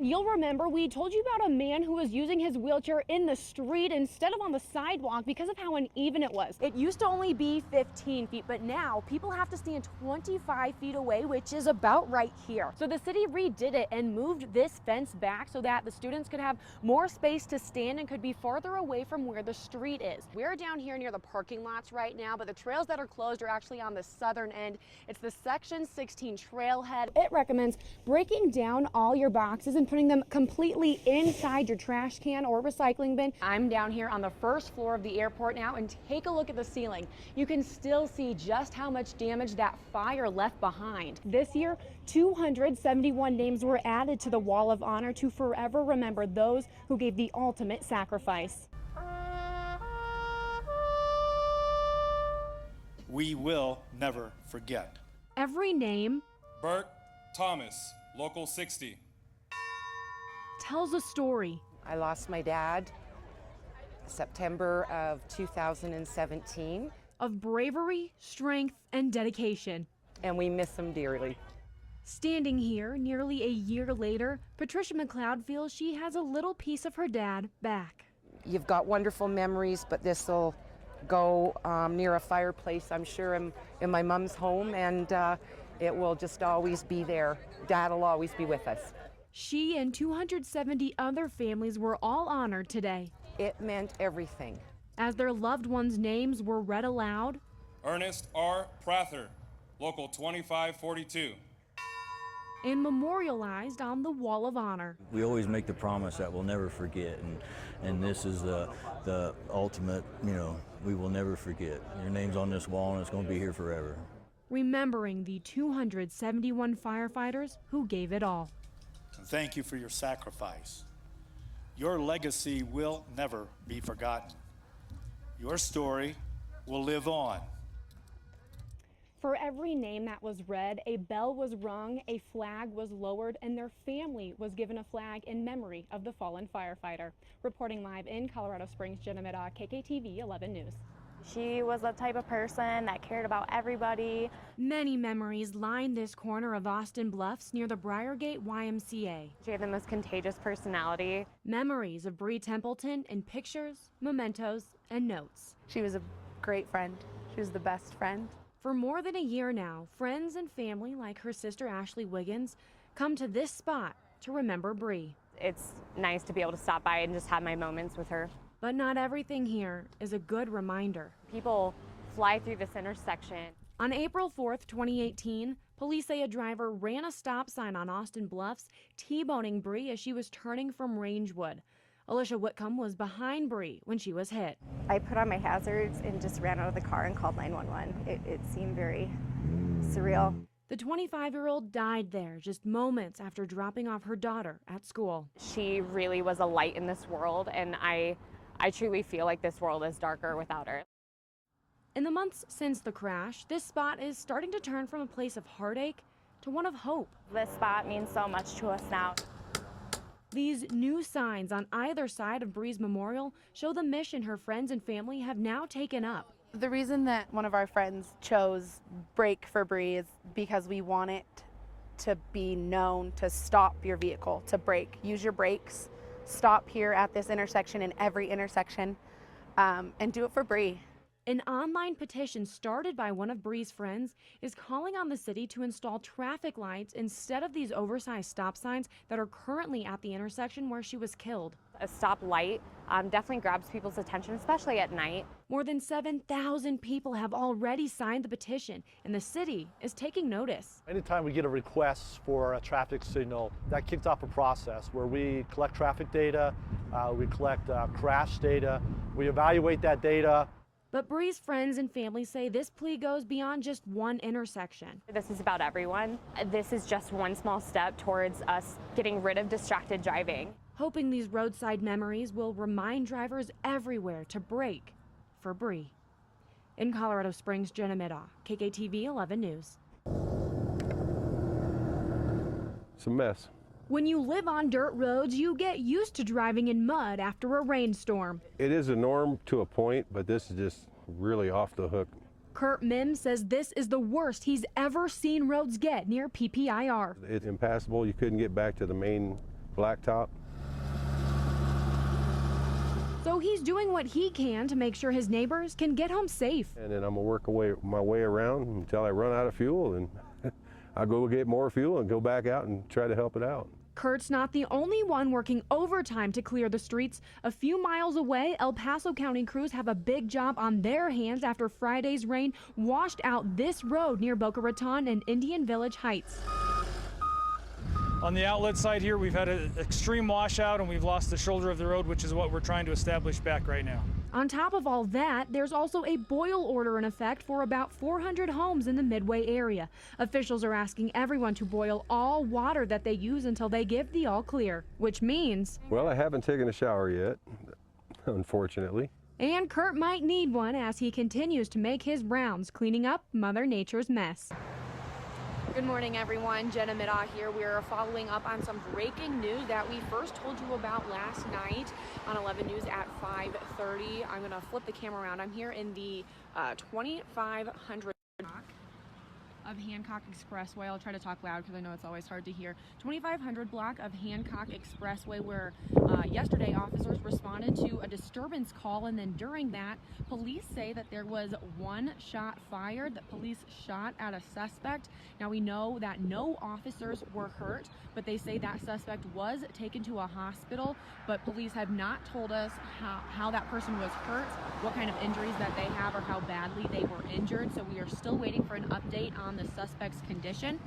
You'll remember we told you about a man who was using his wheelchair in the street instead of on the sidewalk because of how uneven it was. It used to only be 15 feet, but now people have to stand 25 feet away, which is about right here. So the city redid it and moved this fence back so that the students could have more space to stand and could be farther away from where the street is. We're down here near the parking lots right now, but the trails that are closed are actually on the southern end. It's the Section 16 trailhead. It recommends breaking down all your boxes and putting them completely inside your trash can or recycling bin. I'm down here on the first floor of the airport now, and take a look at the ceiling. You can still see just how much damage that fire left behind. This year, 271 names were added to the Wall of Honor to forever remember those who gave the ultimate sacrifice. We will never forget. Every name Bert Thomas, Local 60. tells a story. I lost my dad September of 2017. Of bravery, strength, and dedication. And we miss him dearly. Standing here nearly a year later, Patricia McLeod feels she has a little piece of her dad back. You've got wonderful memories, but this will go near a fireplace, I'm sure, in my mom's home, and it will just always be there. Dad will always be with us. She and 270 other families were all honored today. It meant everything. As their loved ones' names were read aloud, Ernest R. Prather, Local 2542. and memorialized on the Wall of Honor. We always make the promise that we'll never forget, and this is the ultimate, we will never forget. Your name's on this wall and it's going to be here forever. Remembering the 271 firefighters who gave it all. Thank you for your sacrifice. Your legacy will never be forgotten. Your story will live on. For every name that was read, a bell was rung, a flag was lowered, and their family was given a flag in memory of the fallen firefighter. Reporting live in Colorado Springs, Jenna Middaugh, KKTV 11 News. She was the type of person that cared about everybody. Many memories line this corner of Austin Bluffs near the Briargate YMCA. She had the most contagious personality. Memories of Bree Templeton in pictures, mementos, and notes. She was a great friend. She was the best friend. For more than a year now, friends and family like her sister Ashley Wiggins come to this spot to remember Bree. It's nice to be able to stop by and just have my moments with her. But not everything here is a good reminder. People fly through this intersection. On April 4th, 2018, police say a driver ran a stop sign on Austin Bluffs, T-boning Bree as she was turning from Rangewood. Alicia Whitcomb was behind Bree when she was hit. I put on my hazards and just ran out of the car and called 911. It seemed very surreal. The 25-year-old died there just moments after dropping off her daughter at school. She really was a light in this world, and I truly feel like this world is darker without her. In the months since the crash, this spot is starting to turn from a place of heartache to one of hope. This spot means so much to us now. These new signs on either side of Bree's memorial show the mission her friends and family have now taken up. The reason that one of our friends chose Brake for Bree is because we want it to be known to stop your vehicle, to brake. Use your brakes, stop here at this intersection, in every intersection, and do it for Bree. An online petition started by one of Bree's friends is calling on the city to install traffic lights instead of these oversized stop signs that are currently at the intersection where she was killed. A stop light definitely grabs people's attention, especially at night. More than 7,000 people have already signed the petition, and the city is taking notice. Anytime we get a request for a traffic signal, that kicks off a process where we collect traffic data, we collect crash data, we evaluate that data. But Bree's friends and family say this plea goes beyond just one intersection. This is about everyone. This is just one small step towards us getting rid of distracted driving. Hoping these roadside memories will remind drivers everywhere to brake for Bree. In Colorado Springs, Jenna Middaugh, KKTV 11 News. It's a mess. When you live on dirt roads, you get used to driving in mud after a rainstorm. It is a norm to a point, but this is just really off the hook. Kurt Mims says this is the worst he's ever seen roads get near PPIR. It's impassable. You couldn't get back to the main blacktop. So he's doing what he can to make sure his neighbors can get home safe. And then I'm gonna work my way around until I run out of fuel, and I'll go get more fuel and go back out and try to help it out. Kurt's not the only one working overtime to clear the streets. A few miles away, El Paso County crews have a big job on their hands after Friday's rain washed out this road near Boca Raton and Indian Village Heights. On the outlet side here, we've had an extreme washout and we've lost the shoulder of the road, which is what we're trying to establish back right now. On top of all that, there's also a boil order in effect for about 400 homes in the Midway area. Officials are asking everyone to boil all water that they use until they give the all clear, which means... Well, I haven't taken a shower yet, unfortunately. And Kurt might need one as he continues to make his rounds, cleaning up Mother Nature's mess. Good morning, everyone. Jenna Middaugh here. We are following up on some breaking news that we first told you about last night on 11 News at 5:30. I'm going to flip the camera around. I'm here in the 2500 block of Hancock Expressway. I'll try to talk loud because I know it's always hard to hear. 2500 block of Hancock Expressway, where yesterday officers responded to a disturbance call, and then during that, police say that there was one shot fired, that police shot at a suspect. Now we know that no officers were hurt, but they say that suspect was taken to a hospital, but police have not told us how that person was hurt, what kind of injuries that they have, or how badly they were injured. So we are still waiting for an update on the suspect's condition.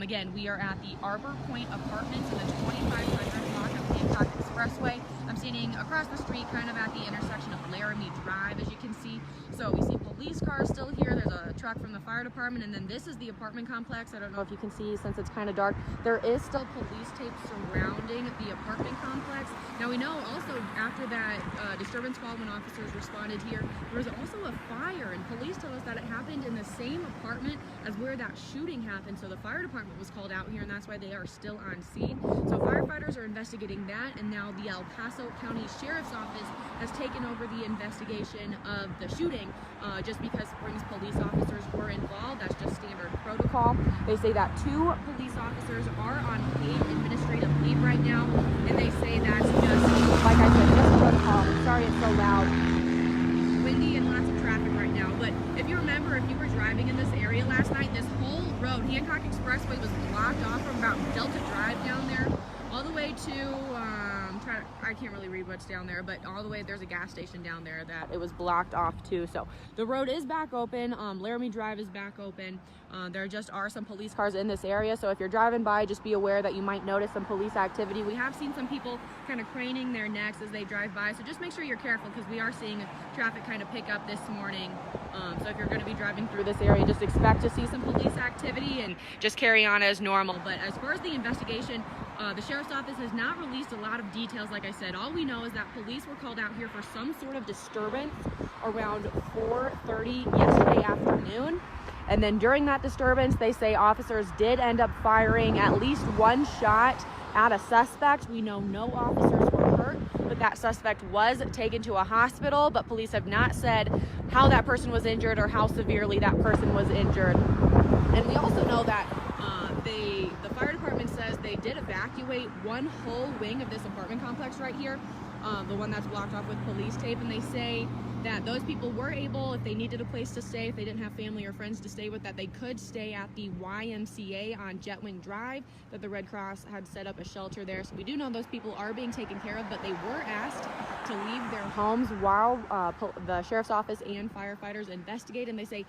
Again, we are at the Arbor Point Apartments in the 2500 block of Hancock Expressway. I'm standing across the street, kind of at the intersection of Laramie Drive, as you can see. So we see police cars still here. There's a truck from the fire department, and then this is the apartment complex. I don't know if you can see since it's kind of dark. There is still police tape surrounding the apartment complex. Now we know also after that disturbance call when officers responded here, there was also a fire, and police tell us that it happened in the same apartment as where that shooting happened. So the fire department was called out here, and that's why they are still on scene. So firefighters are investigating that, and now the El Paso County Sheriff's Office has taken over the investigation of the shooting, just because Springs police officers were involved. That's just standard protocol. They say that 2 police officers are on paid administrative leave right now, and they say that's just, like I said, just protocol. Sorry it's so loud. Windy and lots of traffic right now, but if you remember, if you were driving in this area last night, this whole road, Hancock Expressway, was blocked off from about Delta Drive down there all the way to I can't really read what's down there, but all the way there's a gas station down there that it was blocked off too. So the road is back open. Laramie Drive is back open. There just are some police cars in this area, so if you're driving by, just be aware that you might notice some police activity. We have seen some people kind of craning their necks as they drive by, so just make sure you're careful, because we are seeing traffic kind of pick up this morning. So if you're going to be driving through this area, just expect to see some police activity and just carry on as normal. But as far as the investigation, the Sheriff's Office has not released a lot of details. Like I said, all we know is that police were called out here for some sort of disturbance around 4:30 yesterday afternoon. And then during that disturbance, they say officers did end up firing at least one shot at a suspect. We know no officers were hurt, but that suspect was taken to a hospital, but police have not said how that person was injured or how severely that person was injured. And we also know that the fire department says they did evacuate one whole wing of this apartment complex right here, the one that's blocked off with police tape, and they say that those people were able, if they needed a place to stay, if they didn't have family or friends to stay with, that they could stay at the YMCA on Jetwing Drive, that the Red Cross had set up a shelter there. So we do know those people are being taken care of, but they were asked to leave their homes while the Sheriff's Office and firefighters investigate, and they say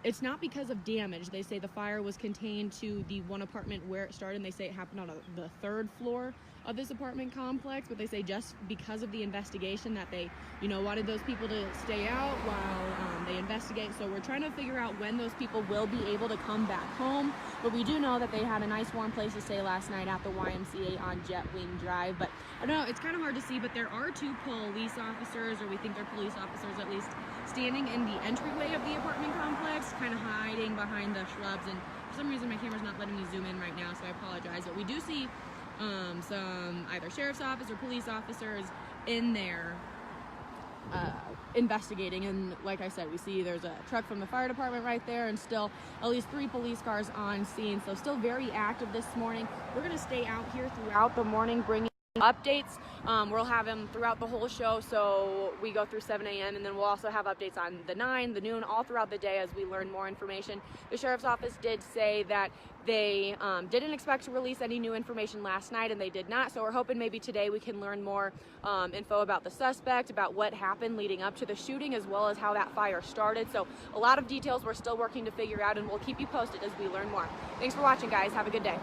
it's not because of damage. They say the fire was contained to the one apartment where it started, and they say it happened on the 3rd floor of this apartment complex, but they say just because of the investigation that they, wanted those people to stay out while they investigate. So we're trying to figure out when those people will be able to come back home, but we do know that they had a nice warm place to stay last night at the YMCA on Jetwing Drive. But I don't know, it's kind of hard to see, but there are 2 police officers, or we think they're police officers at least, standing in the entryway of the apartment complex, kind of hiding behind the shrubs, and for some reason my camera's not letting me zoom in right now, so I apologize. But we do see some either sheriff's office or police officers in there. investigating. And like I said, we see there's a truck from the fire department right there, and still at least 3 police cars on scene. So still very active this morning. We're going to stay out here throughout the morning bringing updates. We'll have them throughout the whole show, so we go through 7 a.m. and then we'll also have updates on the 9, the noon, all throughout the day as we learn more information. The sheriff's office did say that they didn't expect to release any new information last night, and they did not, so we're hoping maybe today we can learn more info about the suspect, about what happened leading up to the shooting, as well as how that fire started. So a lot of details we're still working to figure out, and we'll keep you posted as we learn more. Thanks for watching, guys. Have a good day.